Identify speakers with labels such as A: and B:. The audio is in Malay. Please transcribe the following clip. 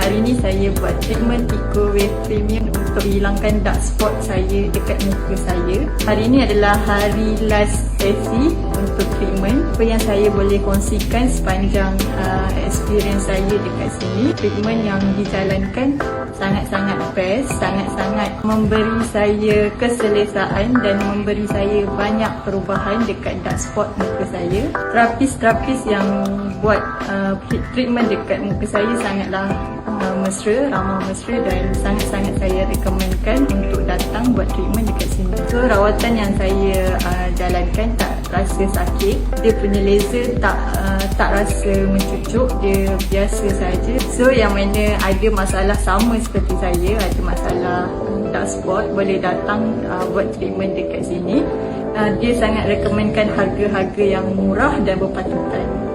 A: Hari ni saya buat treatment Eco Wave Premium untuk hilangkan dark spot saya dekat muka saya. Hari ni adalah hari last sesi untuk treatment. Apa yang saya boleh kongsikan sepanjang experience saya dekat sini, treatment yang dijalankan sangat-sangat best, sangat-sangat memberi saya keselesaan dan memberi saya banyak perubahan dekat dark spot muka saya. Terapis-terapis yang buat treatment dekat muka saya sangatlah mesra, ramah mesra dan sangat-sangat saya rekomenkan untuk datang buat treatment dekat sini. So rawatan yang saya jalankan tak rasa sakit, dia punya laser tak rasa mencucuk, dia biasa saja. So yang mana ada masalah sama seperti saya, ada masalah dark spot, boleh datang buat treatment dekat sini. Dia sangat rekomenkan harga-harga yang murah dan berpatutan.